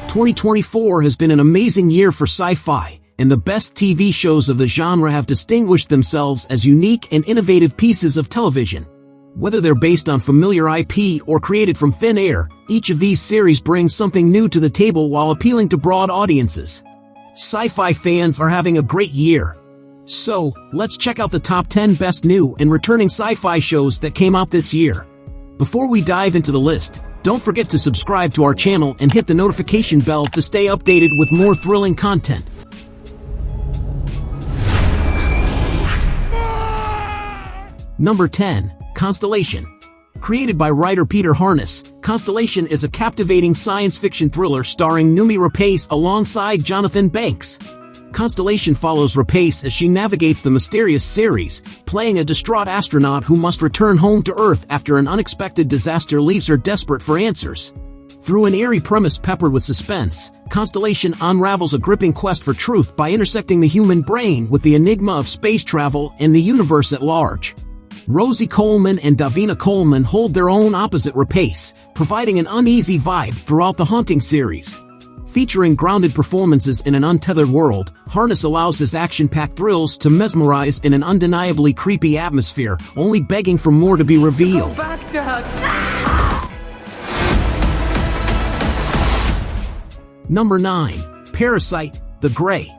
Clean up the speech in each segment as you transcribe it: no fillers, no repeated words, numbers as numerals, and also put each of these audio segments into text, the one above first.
2024 has been an amazing year for sci-fi, and the best TV shows of the genre have distinguished themselves as unique and innovative pieces of television. Whether they're based on familiar IP or created from thin air, each of these series brings something new to the table while appealing to broad audiences. Sci-fi fans are having a great year. So, let's check out the top 10 best new and returning sci-fi shows that came out this year. Before we dive into the list, don't forget to subscribe to our channel and hit the notification bell to stay updated with more thrilling content. Number 10. Constellation. Created by writer Peter Harness, Constellation is a captivating science fiction thriller starring Noomi Rapace alongside Jonathan Banks. Constellation follows Rapace as she navigates the mysterious series, playing a distraught astronaut who must return home to Earth after an unexpected disaster leaves her desperate for answers. Through an eerie premise peppered with suspense, Constellation unravels a gripping quest for truth by intersecting the human brain with the enigma of space travel and the universe at large. Rosie Coleman and Davina Coleman hold their own opposite Rapace, providing an uneasy vibe throughout the haunting series. Featuring grounded performances in an untethered world, Harness allows his action-packed thrills to mesmerize in an undeniably creepy atmosphere, only begging for more to be revealed. Go back, Dad. Number 9. Parasite, The Grey.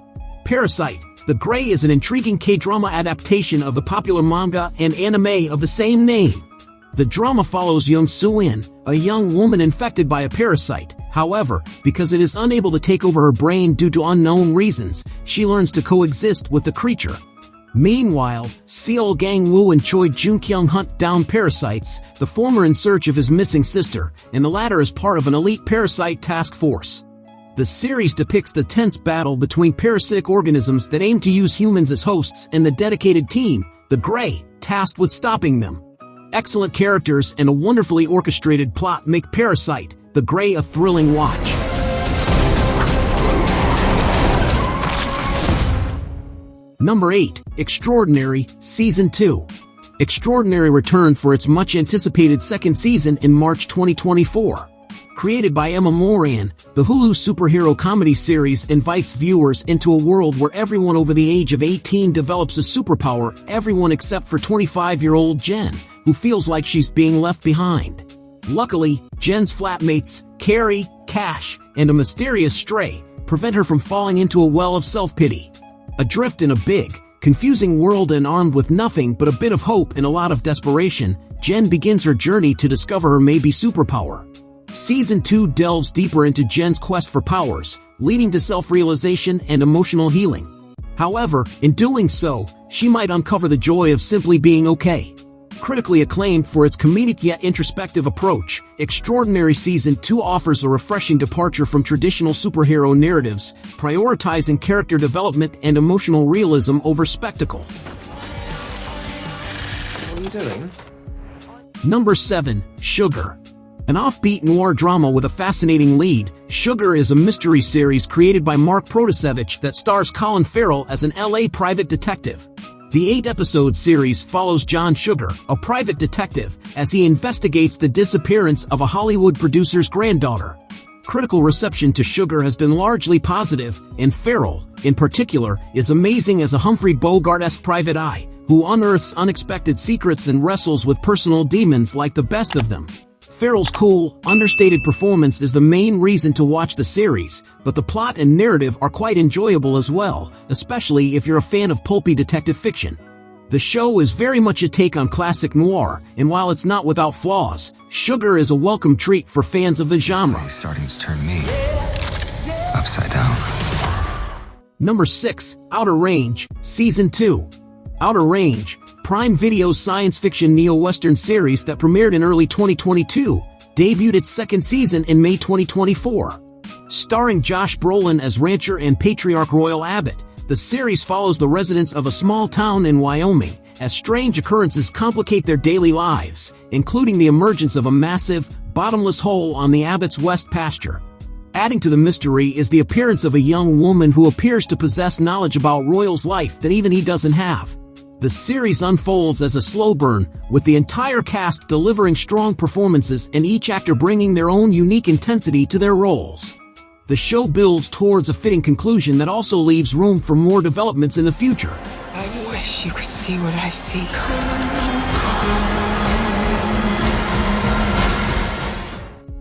Parasite, The Grey is an intriguing K-drama adaptation of the popular manga and anime of the same name. The drama follows Young Soo-in, a young woman infected by a parasite. However, because it is unable to take over her brain due to unknown reasons, she learns to coexist with the creature. Meanwhile, Seo Gang-woo and Choi Jun-kyung hunt down parasites, the former in search of his missing sister, and the latter as part of an elite parasite task force. The series depicts the tense battle between parasitic organisms that aim to use humans as hosts and the dedicated team, the Grey, tasked with stopping them. Excellent characters and a wonderfully orchestrated plot make Parasite, The Grey a thrilling watch. Number 8. Extraordinary, Season 2. Extraordinary returned for its much-anticipated second season in March 2024. Created by Emma Moran, the Hulu superhero comedy series invites viewers into a world where everyone over the age of 18 develops a superpower, everyone except for 25-year-old Jen, who feels like she's being left behind. Luckily, Jen's flatmates, Carrie, Cash, and a mysterious stray, prevent her from falling into a well of self-pity. Adrift in a big, confusing world and armed with nothing but a bit of hope and a lot of desperation, Jen begins her journey to discover her maybe superpower. Season 2 delves deeper into Jen's quest for powers, leading to self-realization and emotional healing. However, in doing so, she might uncover the joy of simply being okay. Critically acclaimed for its comedic yet introspective approach, Extraordinary Season 2 offers a refreshing departure from traditional superhero narratives, prioritizing character development and emotional realism over spectacle. What are you doing? Number 7. Sugar. An offbeat noir drama with a fascinating lead, Sugar is a mystery series created by Mark Protasevich that stars Colin Farrell as an LA private detective. The 8-episode series follows John Sugar, a private detective, as he investigates the disappearance of a Hollywood producer's granddaughter. Critical reception to Sugar has been largely positive, and Farrell, in particular, is amazing as a Humphrey Bogart-esque private eye, who unearths unexpected secrets and wrestles with personal demons like the best of them. Farrell's cool, understated performance is the main reason to watch the series, but the plot and narrative are quite enjoyable as well, especially if you're a fan of pulpy detective fiction. The show is very much a take on classic noir, and while it's not without flaws, Sugar is a welcome treat for fans of the genre. He's starting to turn me upside down. Number 6. Outer Range, Season 2. Outer Range, Prime Video's science fiction neo-western series that premiered in early 2022, debuted its second season in May 2024. Starring Josh Brolin as rancher and patriarch Royal Abbott, the series follows the residents of a small town in Wyoming, as strange occurrences complicate their daily lives, including the emergence of a massive, bottomless hole on the Abbott's west pasture. Adding to the mystery is the appearance of a young woman who appears to possess knowledge about Royal's life that even he doesn't have. The series unfolds as a slow burn, with the entire cast delivering strong performances and each actor bringing their own unique intensity to their roles. The show builds towards a fitting conclusion that also leaves room for more developments in the future. I wish you could see what I see.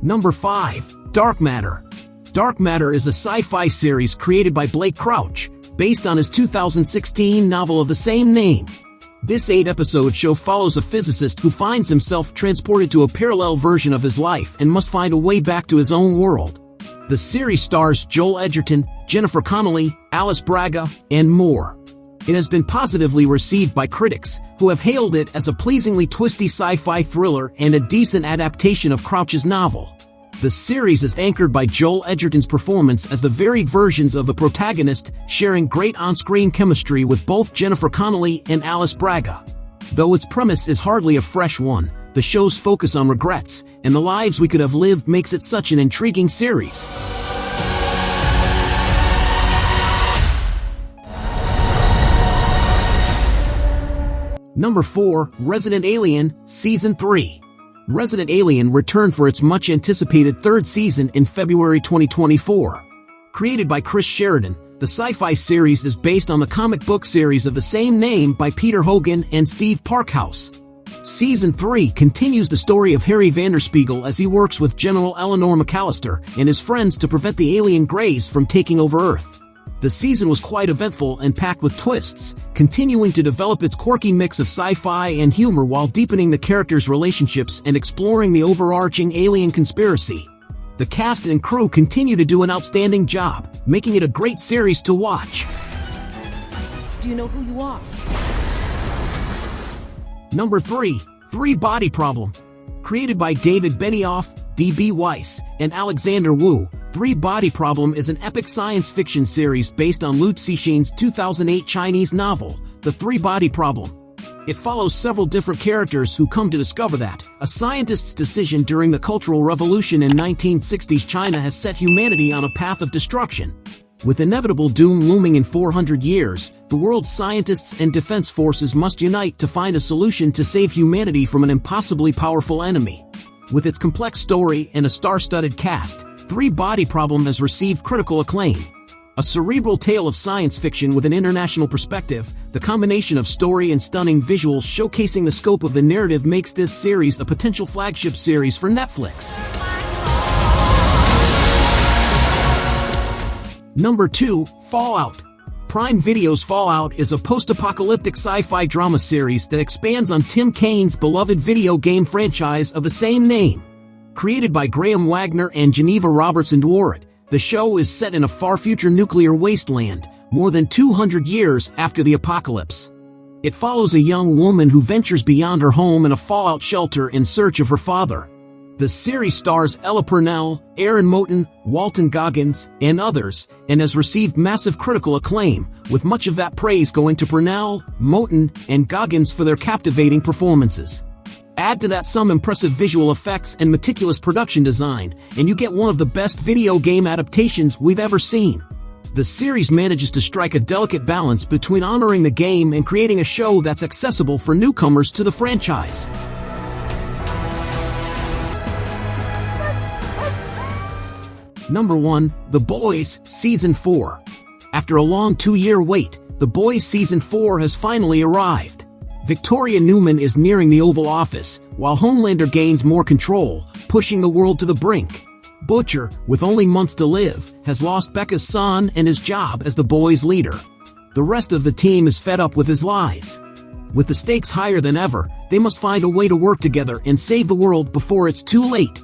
Number 5. Dark Matter. Dark Matter is a sci-fi series created by Blake Crouch, based on his 2016 novel of the same name. This 8-episode show follows a physicist who finds himself transported to a parallel version of his life and must find a way back to his own world. The series stars Joel Edgerton, Jennifer Connelly, Alice Braga, and more. It has been positively received by critics, who have hailed it as a pleasingly twisty sci-fi thriller and a decent adaptation of Crouch's novel. The series is anchored by Joel Edgerton's performance as the varied versions of the protagonist, sharing great on-screen chemistry with both Jennifer Connelly and Alice Braga. Though its premise is hardly a fresh one, the show's focus on regrets and the lives we could have lived makes it such an intriguing series. Number 4. Resident Alien, Season 3. Resident Alien returned for its much-anticipated third season in February 2024. Created by Chris Sheridan, the sci-fi series is based on the comic book series of the same name by Peter Hogan and Steve Parkhouse. Season 3 continues the story of Harry Vanderspiegel as he works with General Eleanor McAllister and his friends to prevent the alien Greys from taking over Earth. The season was quite eventful and packed with twists, continuing to develop its quirky mix of sci-fi and humor while deepening the characters' relationships and exploring the overarching alien conspiracy. The cast and crew continue to do an outstanding job, making it a great series to watch. Do you know who you are? Number 3. Three Body Problem. Created by David Benioff, D.B. Weiss, and Alexander Wu, Three Body Problem is an epic science fiction series based on Liu Cixin's 2008 Chinese novel, The Three Body Problem. It follows several different characters who come to discover that a scientist's decision during the Cultural Revolution in 1960s China has set humanity on a path of destruction. With inevitable doom looming in 400 years, the world's scientists and defense forces must unite to find a solution to save humanity from an impossibly powerful enemy. With its complex story and a star-studded cast, Three Body Problem has received critical acclaim. A cerebral tale of science fiction with an international perspective, the combination of story and stunning visuals showcasing the scope of the narrative makes this series a potential flagship series for Netflix. Number 2. Fallout. Prime Video's Fallout is a post-apocalyptic sci-fi drama series that expands on Tim Kane's beloved video game franchise of the same name. Created by Graham Wagner and Geneva Robertson-Dworet, the show is set in a far-future nuclear wasteland, more than 200 years after the apocalypse. It follows a young woman who ventures beyond her home in a fallout shelter in search of her father. The series stars Ella Purnell, Aaron Moten, Walton Goggins, and others, and has received massive critical acclaim, with much of that praise going to Purnell, Moten, and Goggins for their captivating performances. Add to that some impressive visual effects and meticulous production design, and you get one of the best video game adaptations we've ever seen. The series manages to strike a delicate balance between honoring the game and creating a show that's accessible for newcomers to the franchise. Number 1. The Boys, Season 4. After a long 2-year wait, The Boys Season 4 has finally arrived. Victoria Newman is nearing the Oval Office, while Homelander gains more control, pushing the world to the brink. Butcher, with only months to live, has lost Becca's son and his job as the Boys' leader. The rest of the team is fed up with his lies. With the stakes higher than ever, they must find a way to work together and save the world before it's too late.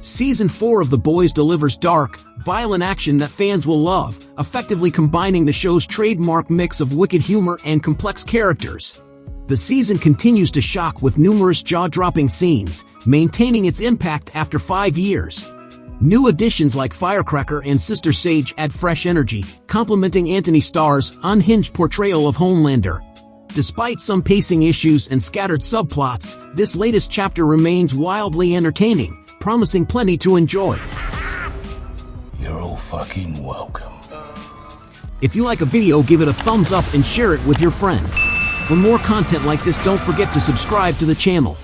Season 4 of The Boys delivers dark, violent action that fans will love, effectively combining the show's trademark mix of wicked humor and complex characters. The season continues to shock with numerous jaw-dropping scenes, maintaining its impact after 5 years. New additions like Firecracker and Sister Sage add fresh energy, complementing Anthony Starr's unhinged portrayal of Homelander. Despite some pacing issues and scattered subplots, this latest chapter remains wildly entertaining, promising plenty to enjoy. You're all fucking welcome. If you like a video, give it a thumbs up and share it with your friends. For more content like this, don't forget to subscribe to the channel.